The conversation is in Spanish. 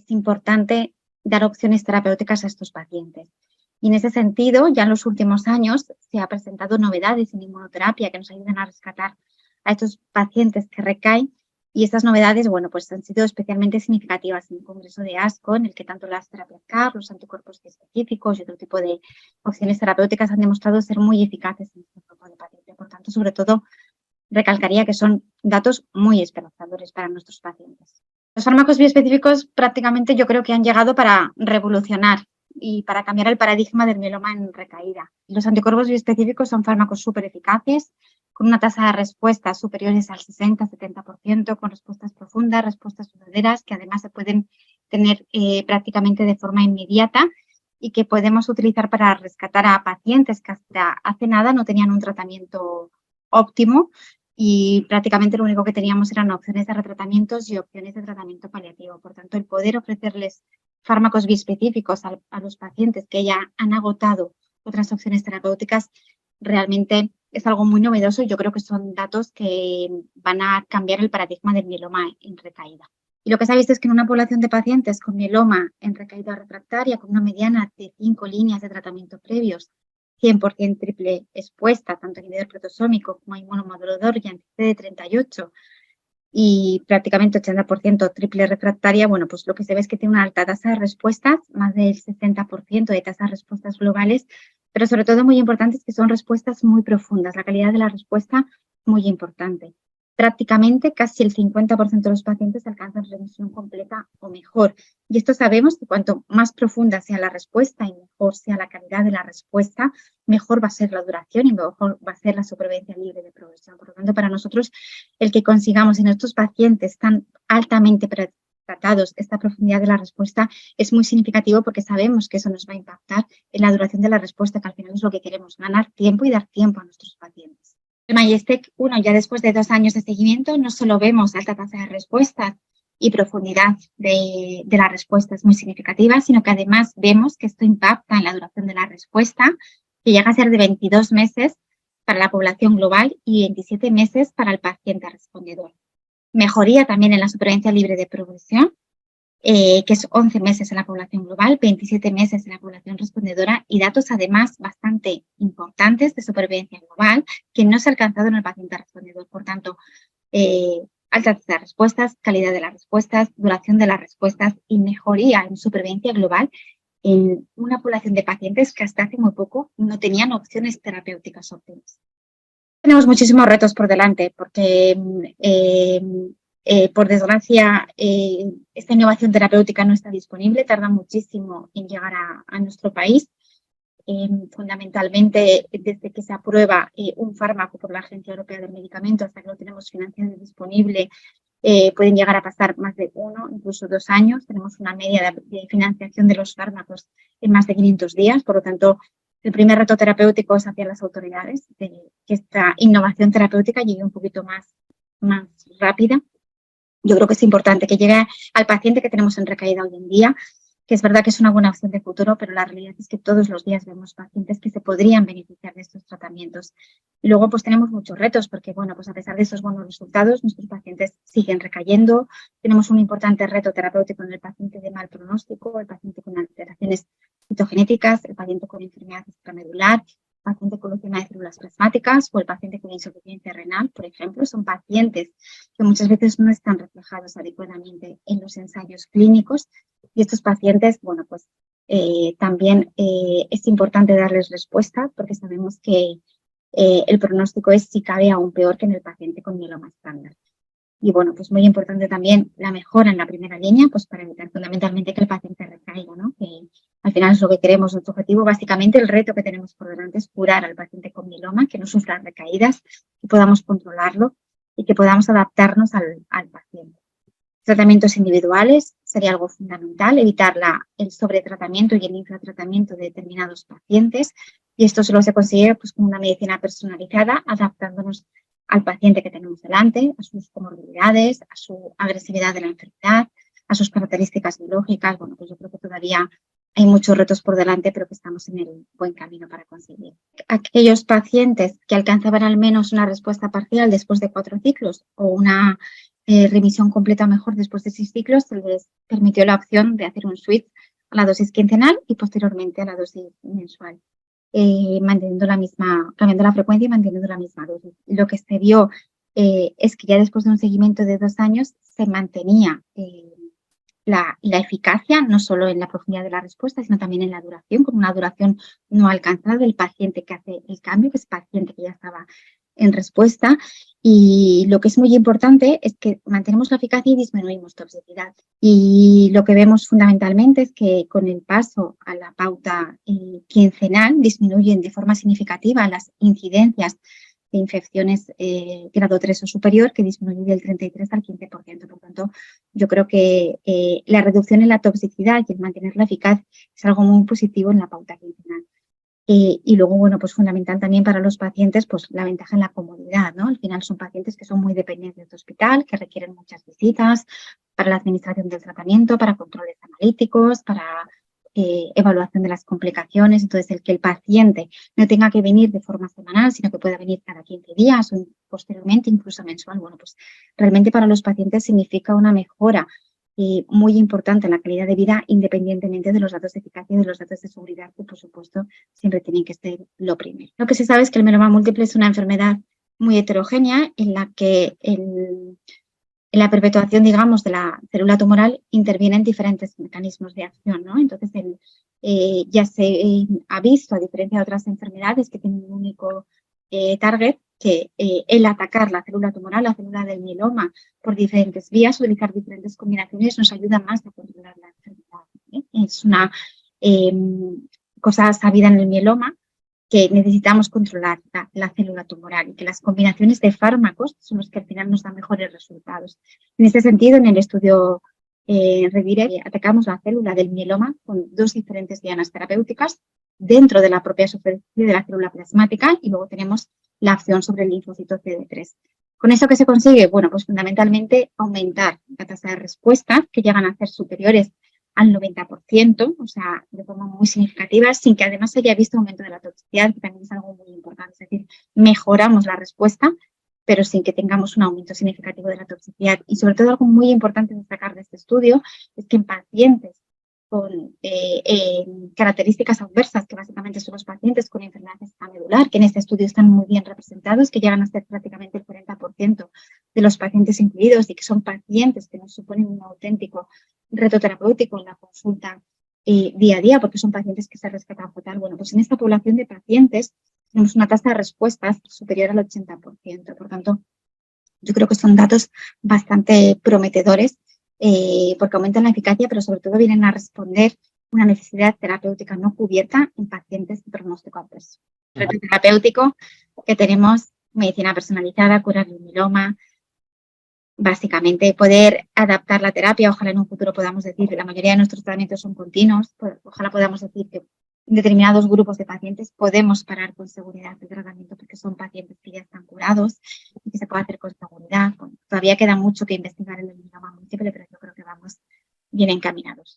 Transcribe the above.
es importante dar opciones terapéuticas a estos pacientes. Y en ese sentido, ya en los últimos años se han presentado novedades en inmunoterapia que nos ayudan a rescatar a estos pacientes que recaen. Y estas novedades, bueno, pues han sido especialmente significativas en el Congreso de ASCO, en el que tanto las terapias CAR, los anticuerpos específicos y otro tipo de opciones terapéuticas han demostrado ser muy eficaces en este grupo de pacientes. Por tanto, sobre todo, recalcaría que son datos muy esperanzadores para nuestros pacientes. Los fármacos bioespecíficos prácticamente yo creo que han llegado para revolucionar y para cambiar el paradigma del mieloma en recaída. Los anticuerpos bioespecíficos son fármacos súper eficaces, con una tasa de respuestas superiores al 60-70%, con respuestas profundas, respuestas duraderas, que además se pueden tener prácticamente de forma inmediata y que podemos utilizar para rescatar a pacientes que hasta hace nada no tenían un tratamiento óptimo y prácticamente lo único que teníamos eran opciones de retratamientos y opciones de tratamiento paliativo. Por tanto, el poder ofrecerles fármacos biespecíficos a los pacientes que ya han agotado otras opciones terapéuticas realmente es algo muy novedoso y yo creo que son datos que van a cambiar el paradigma del mieloma en recaída. Y lo que se ha visto es que en una población de pacientes con mieloma en recaída refractaria, con una mediana de 5 líneas de tratamiento previos, 100% triple expuesta, tanto a inhibidor protosómico como a inmunomodulador y anti-CD38, y prácticamente 80% triple refractaria, bueno, pues lo que se ve es que tiene una alta tasa de respuestas, más del 60% de tasa de respuestas globales, pero sobre todo muy importante es que son respuestas muy profundas, la calidad de la respuesta muy importante. Prácticamente casi el 50% de los pacientes alcanzan remisión completa o mejor. Y esto sabemos que cuanto más profunda sea la respuesta y mejor sea la calidad de la respuesta, mejor va a ser la duración y mejor va a ser la supervivencia libre de progresión. Por lo tanto, para nosotros, el que consigamos en estos pacientes tan altamente tratados esta profundidad de la respuesta es muy significativo porque sabemos que eso nos va a impactar en la duración de la respuesta, que al final es lo que queremos, ganar tiempo y dar tiempo a nuestros pacientes. El Majestec 1, ya después de 2 años de seguimiento, no solo vemos alta tasa de respuestas y profundidad de la respuesta es muy significativa, sino que además vemos que esto impacta en la duración de la respuesta, que llega a ser de 22 meses para la población global y 27 meses para el paciente respondedor. Mejoría también en la supervivencia libre de progresión, que es 11 meses en la población global, 27 meses en la población respondedora y datos además bastante importantes de supervivencia global que no se ha alcanzado en el paciente respondedor. Por tanto, alta tasa de respuestas, calidad de las respuestas, duración de las respuestas y mejoría en supervivencia global en una población de pacientes que hasta hace muy poco no tenían opciones terapéuticas óptimas. Tenemos muchísimos retos por delante porque, por desgracia, esta innovación terapéutica no está disponible, tarda muchísimo en llegar a nuestro país. Fundamentalmente, desde que se aprueba un fármaco por la Agencia Europea del Medicamento hasta que lo tenemos financiado y disponible, pueden llegar a pasar más de 1, incluso 2 años. Tenemos una media de financiación de los fármacos en más de 500 días, por lo tanto, el primer reto terapéutico es hacia las autoridades, de que esta innovación terapéutica llegue un poquito más rápida. Yo creo que es importante que llegue al paciente que tenemos en recaída hoy en día, que es verdad que es una buena opción de futuro, pero la realidad es que todos los días vemos pacientes que se podrían beneficiar de estos tratamientos. Y luego, pues tenemos muchos retos, porque, bueno, pues a pesar de esos buenos resultados, nuestros pacientes siguen recayendo. Tenemos un importante reto terapéutico en el paciente de mal pronóstico, el paciente con alteraciones citogenéticas, el paciente con enfermedad extramedular, el paciente con leucemia de células plasmáticas o el paciente con insuficiencia renal, por ejemplo. Son pacientes que muchas veces no están reflejados adecuadamente en los ensayos clínicos. Y estos pacientes, bueno, pues también es importante darles respuesta porque sabemos que el pronóstico es, si cabe, aún peor que en el paciente con mieloma estándar. Y bueno, pues muy importante también la mejora en la primera línea, pues para evitar fundamentalmente que el paciente recaiga, ¿no? Que al final es lo que queremos, nuestro objetivo. Básicamente el reto que tenemos por delante es curar al paciente con mieloma, que no sufra recaídas, que podamos controlarlo y que podamos adaptarnos al paciente. Tratamientos individuales sería algo fundamental, evitar el sobretratamiento y el infratratamiento de determinados pacientes, y esto solo se consigue pues, con una medicina personalizada, adaptándonos al paciente que tenemos delante, a sus comorbilidades, a su agresividad de la enfermedad, a sus características biológicas. Bueno, pues yo creo que todavía hay muchos retos por delante, pero que estamos en el buen camino para conseguir. Aquellos pacientes que alcanzaban al menos una respuesta parcial después de 4 ciclos o una remisión completa mejor después de 6 ciclos, se les permitió la opción de hacer un switch a la dosis quincenal y posteriormente a la dosis mensual, cambiando la frecuencia y manteniendo la misma dosis. Lo que se vio es que ya después de un seguimiento de 2 años se mantenía la eficacia, no solo en la profundidad de la respuesta, sino también en la duración, con una duración no alcanzada del paciente que hace el cambio, que es paciente que ya estaba en respuesta. Y lo que es muy importante es que mantenemos la eficacia y disminuimos toxicidad. Y lo que vemos fundamentalmente es que con el paso a la pauta quincenal disminuyen de forma significativa las incidencias de infecciones grado 3 o superior, que disminuye del 33 al 15%. Por tanto, yo creo que la reducción en la toxicidad y el mantenerla eficaz es algo muy positivo en la pauta quincenal. Y luego, bueno, pues fundamental también para los pacientes, pues la ventaja en la comodidad, ¿no? Al final son pacientes que son muy dependientes de hospital, que requieren muchas visitas para la administración del tratamiento, para controles analíticos, para evaluación de las complicaciones. Entonces, el que el paciente no tenga que venir de forma semanal, sino que pueda venir cada 15 días o posteriormente incluso mensual, bueno, pues realmente para los pacientes significa una mejora muy importante en la calidad de vida, independientemente de los datos de eficacia y de los datos de seguridad, que por supuesto siempre tienen que ser lo primero. Lo que se sabe es que el mieloma múltiple es una enfermedad muy heterogénea en la que en la perpetuación, digamos, de la célula tumoral intervienen diferentes mecanismos de acción, ¿no? Entonces, ya se ha visto, a diferencia de otras enfermedades que tienen un único target, que el atacar la célula tumoral, la célula del mieloma, por diferentes vías, utilizar diferentes combinaciones, nos ayuda más a controlar la enfermedad, ¿eh? Es una cosa sabida en el mieloma, que necesitamos controlar la célula tumoral y que las combinaciones de fármacos son los que al final nos dan mejores resultados. En este sentido, en el estudio Redirect, atacamos la célula del mieloma con 2 diferentes dianas terapéuticas dentro de la propia superficie de la célula plasmática y luego tenemos la acción sobre el linfocito CD3. ¿Con eso qué se consigue? Bueno, pues fundamentalmente aumentar la tasa de respuesta, que llegan a ser superiores al 90%, o sea, de forma muy significativa, sin que además se haya visto aumento de la toxicidad, que también es algo muy importante. Es decir, mejoramos la respuesta, pero sin que tengamos un aumento significativo de la toxicidad. Y sobre todo, algo muy importante destacar de este estudio es que en pacientes con características adversas, que básicamente son los pacientes con enfermedad extramedular, que en este estudio están muy bien representados, que llegan a ser prácticamente el 40% de los pacientes incluidos y que son pacientes que nos suponen un auténtico reto terapéutico en la consulta día a día, porque son pacientes que se rescatan fatal. Bueno, pues en esta población de pacientes tenemos una tasa de respuestas superior al 80%. Por tanto, yo creo que son datos bastante prometedores porque aumentan la eficacia, pero sobre todo vienen a responder una necesidad terapéutica no cubierta en pacientes de pronóstico adverso. El reto terapéutico que tenemos, medicina personalizada, curar el mieloma, básicamente poder adaptar la terapia. Ojalá en un futuro podamos decir que la mayoría de nuestros tratamientos son continuos, ojalá podamos decir que en determinados grupos de pacientes podemos parar con seguridad el tratamiento porque son pacientes que ya están curados y que se puede hacer con seguridad. Bueno, todavía queda mucho que investigar en el mieloma múltiple, pero yo creo que vamos bien encaminados.